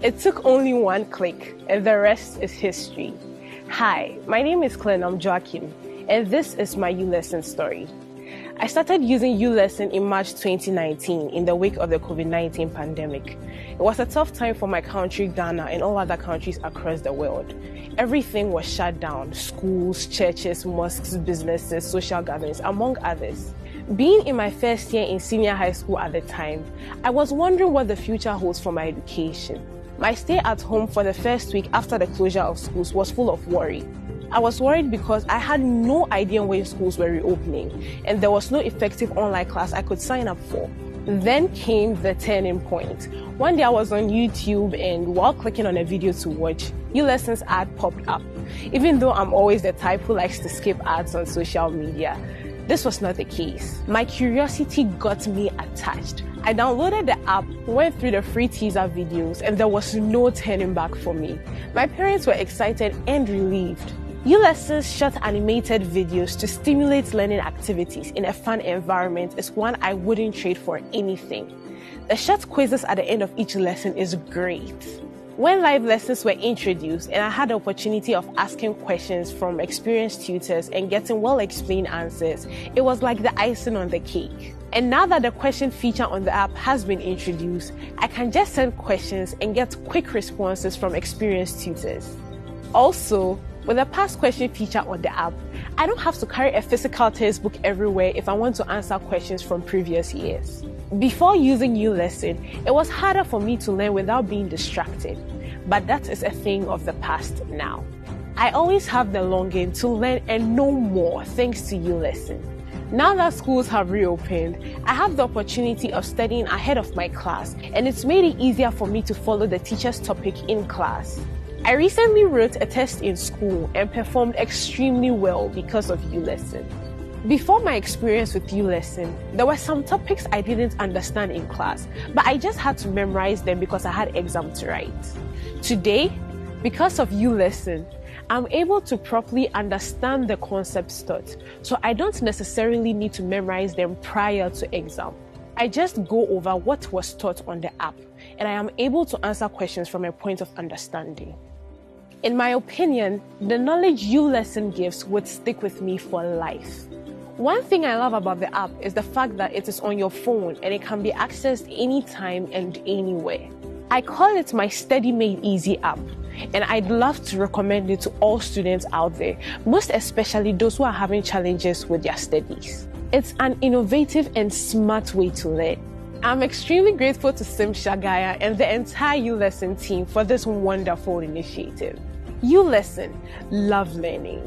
It took only one click, and the rest is history. Hi, my name is Klenam Joachim, and this is my uLesson story. I started using uLesson in March 2019 in the wake of the COVID-19 pandemic. It was a tough time for my country, Ghana, and all other countries across the world. Everything was shut down: schools, churches, mosques, businesses, social gatherings, among others. Being in my first year in senior high school at the time, I was wondering what the future holds for my education. My stay at home for the first week after the closure of schools was full of worry. I was worried because I had no idea when schools were reopening, and there was no effective online class I could sign up for. Then came the turning point. One day I was on YouTube, and while clicking on a video to watch, uLesson's ad popped up. Even though I'm always the type who likes to skip ads on social media, this was not the case. My curiosity got me attached. I downloaded the app, went through the free teaser videos, and there was no turning back for me. My parents were excited and relieved. uLesson's short animated videos to stimulate learning activities in a fun environment is one I wouldn't trade for anything. The short quizzes at the end of each lesson is great. When live lessons were introduced and I had the opportunity of asking questions from experienced tutors and getting well-explained answers, it was like the icing on the cake. And now that the question feature on the app has been introduced, I can just send questions and get quick responses from experienced tutors. Also, with the past question feature on the app, I don't have to carry a physical textbook everywhere if I want to answer questions from previous years. Before using uLesson, it was harder for me to learn without being distracted, but that is a thing of the past now. I always have the longing to learn and know more thanks to uLesson. Now that schools have reopened, I have the opportunity of studying ahead of my class, and it's made it easier for me to follow the teacher's topic in class. I recently wrote a test in school and performed extremely well because of uLesson. Before my experience with uLesson, there were some topics I didn't understand in class, but I just had to memorize them because I had exams to write. Today, because of uLesson, I'm able to properly understand the concepts taught, so I don't necessarily need to memorize them prior to exam. I just go over what was taught on the app, and I am able to answer questions from a point of understanding. In my opinion, the knowledge uLesson gives would stick with me for life. One thing I love about the app is the fact that it is on your phone and it can be accessed anytime and anywhere. I call it my Study Made Easy app, and I'd love to recommend it to all students out there, most especially those who are having challenges with their studies. It's an innovative and smart way to learn. I'm extremely grateful to Sim Shagaya and the entire uLesson team for this wonderful initiative. uLesson, love learning.